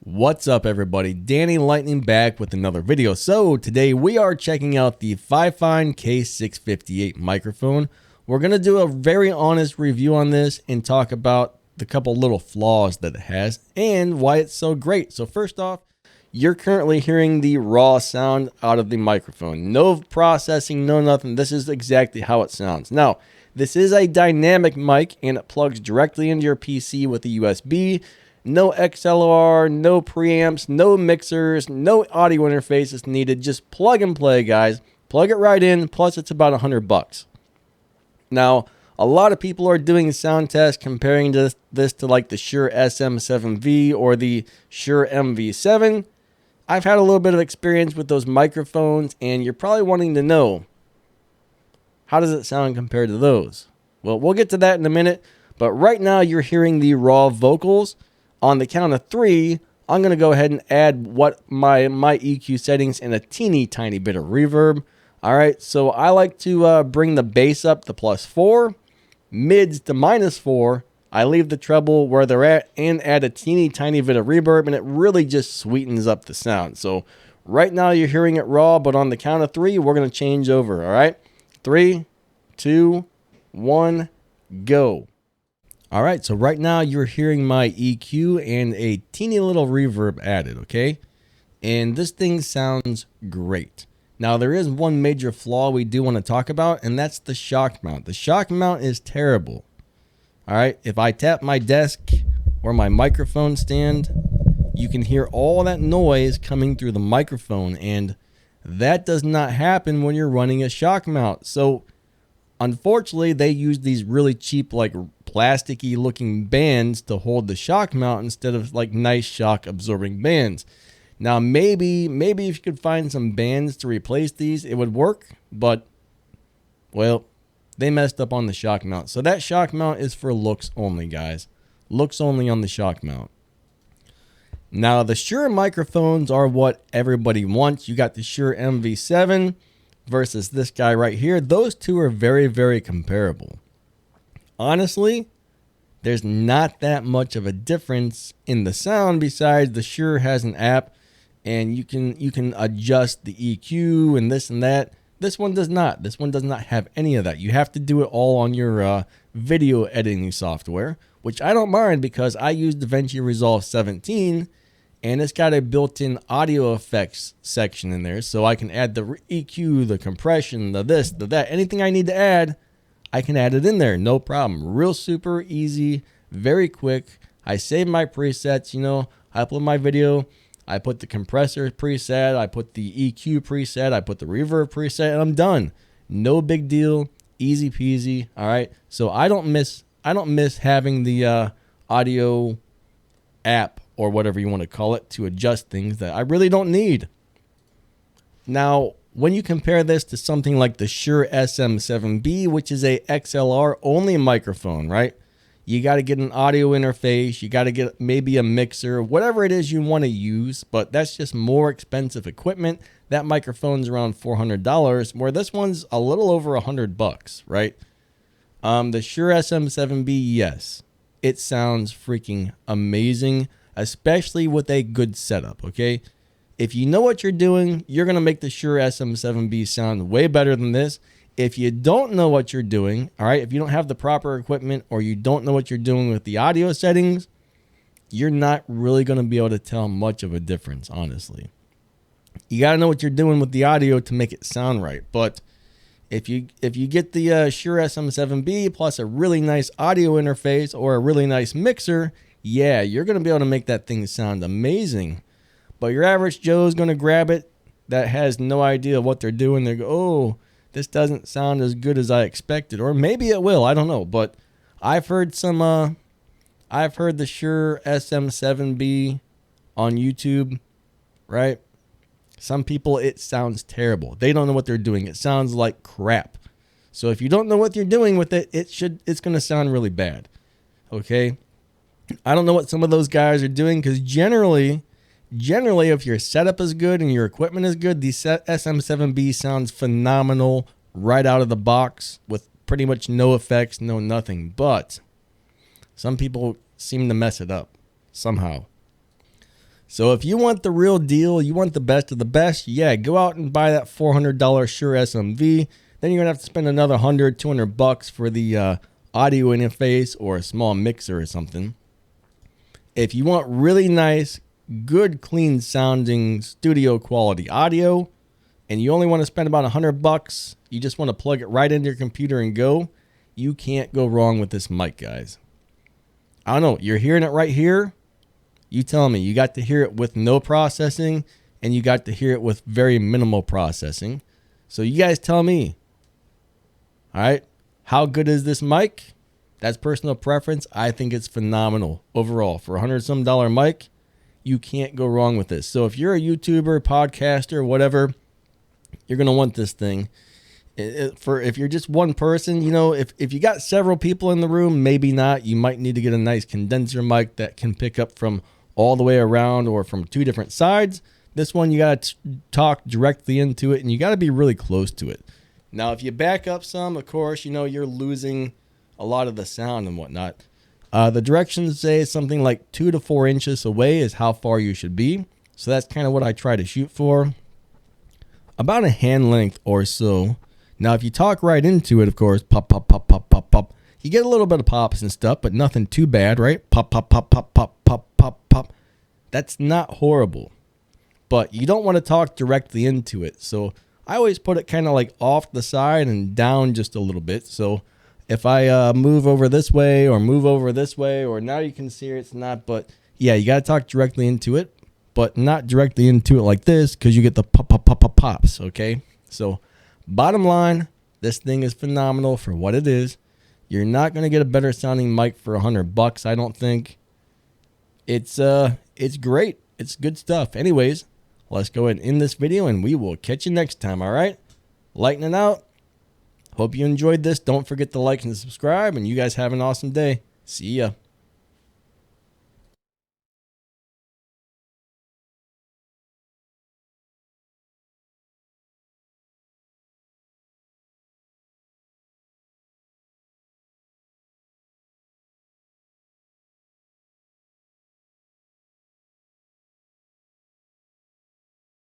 What's up, everybody? Danny Lightning back with another video. So today we are checking out the fifine k658 microphone. We're going to do a very honest review on this and talk about the couple little flaws that it has and why it's so great. So first off, you're currently hearing the raw sound out of the microphone. No processing, no nothing. This is exactly how it sounds. Now, this is a dynamic mic and it plugs directly into your PC with a USB. No XLR, no preamps, no mixers, no audio interface is needed. Just plug and play, guys. Plug it right in, plus it's about $100. Now, a lot of people are doing sound tests comparing this to like the Shure SM7V or the Shure MV7. I've had a little bit of experience with those microphones, and you're probably wanting to know, how does it sound compared to those? Well, we'll get to that in a minute, but right now you're hearing the raw vocals. On the count of 3, I'm going to go ahead and add my EQ settings and a teeny tiny bit of reverb. All right, so I like to bring the bass up to +4, mids to -4. I leave the treble where they're at and add a teeny tiny bit of reverb, and it really just sweetens up the sound. So right now you're hearing it raw, but on the count of 3, we're going to change over. All right, 3, 2, 1, go. All right, so right now you're hearing my EQ and a teeny little reverb added, okay? And this thing sounds great. Now, there is one major flaw we do want to talk about, and that's the shock mount. The shock mount is terrible. All right, if I tap my desk or my microphone stand, you can hear all that noise coming through the microphone, and that does not happen when you're running a shock mount. So, unfortunately, they use these really cheap, like plasticky looking bands to hold the shock mount instead of like nice shock absorbing bands. Now, maybe if you could find some bands to replace these, it would work, but well, they messed up on the shock mount. So that shock mount is for looks only, guys. Looks only on the shock mount. Now, the Shure microphones are what everybody wants. You got the Shure MV7 versus this guy right here. Those two are very, very comparable. Honestly, there's not that much of a difference in the sound, besides the Shure has an app and you can adjust the EQ and this and that. This one does not. This one does not have any of that. You have to do it all on your video editing software, which I don't mind because I use DaVinci Resolve 17 and it's got a built-in audio effects section in there, so I can add the EQ, the compression, the this, the that, anything I need to add, I can add it in there, no problem. Real super easy, very quick. I save my presets, I upload my video, I put the compressor preset, I put the EQ preset, I put the reverb preset, and I'm done. No big deal, easy peasy. All right, so I don't miss having the audio app or whatever you want to call it to adjust things that I really don't need. Now, when you compare this to something like the Shure SM7B, which is a XLR only microphone, right? You got to get an audio interface, you got to get maybe a mixer, whatever it is you want to use, but that's just more expensive equipment. That microphone's around $400, where this one's a little over $100, right? The Shure SM7B, yes, it sounds freaking amazing, especially with a good setup, okay? If you know what you're doing, you're going to make the Shure SM7B sound way better than this. If you don't know what you're doing, all right, if you don't have the proper equipment or you don't know what you're doing with the audio settings, you're not really going to be able to tell much of a difference, honestly. You got to know what you're doing with the audio to make it sound right. But if you get the Shure SM7B plus a really nice audio interface or a really nice mixer, yeah, you're going to be able to make that thing sound amazing. But your average Joe is going to grab it that has no idea what they're doing. They go, oh, this doesn't sound as good as I expected. Or maybe it will. I don't know. But I've heard the Shure SM7B on YouTube, right? Some people, it sounds terrible. They don't know what they're doing. It sounds like crap. So if you don't know what you're doing with it, it's going to sound really bad. Okay? I don't know what some of those guys are doing, because generally, if your setup is good and your equipment is good, the SM7B sounds phenomenal right out of the box with pretty much no effects, no nothing. But some people seem to mess it up somehow. So if you want the real deal, you want the best of the best, yeah, go out and buy that $400 Shure SMV. Then you're gonna have to spend another $100, $200 for the audio interface or a small mixer or something. If you want really nice, good, clean sounding studio quality audio, and you only want to spend about $100, you just want to plug it right into your computer and go, you can't go wrong with this mic, guys. I don't know, you're hearing it right here. You tell me, you got to hear it with no processing, and you got to hear it with very minimal processing. So you guys tell me, all right, how good is this mic? That's personal preference. I think it's phenomenal overall. For $100-some mic, you can't go wrong with this. So if you're a YouTuber, podcaster, whatever, you're going to want this thing. If you're just one person, you know, if you got several people in the room, maybe not. You might need to get a nice condenser mic that can pick up from all the way around or from two different sides. This one, you got to talk directly into it, and you got to be really close to it. Now, if you back up some, of course, you know, you're losing a lot of the sound and whatnot. The directions say something like 2 to 4 inches away is how far you should be. So that's kind of what I try to shoot for. About a hand length or so. Now, if you talk right into it, of course, pop, pop, pop, pop, pop, pop. You get a little bit of pops and stuff, but nothing too bad, right? Pop, pop, pop, pop, pop, pop, pop, pop. That's not horrible. But you don't want to talk directly into it. So I always put it kind of like off the side and down just a little bit. So if I move over this way or move over this way, or now you can see it's not, but yeah, you got to talk directly into it, but not directly into it like this, because you get the pop, pop, pop, pop, pops, okay? So bottom line, this thing is phenomenal for what it is. You're not going to get a better sounding mic for $100, I don't think. It's great. It's good stuff. Anyways, let's go ahead and end this video, and we will catch you next time, all right? Lightning out. Hope you enjoyed this. Don't forget to like and subscribe, and you guys have an awesome day. See ya.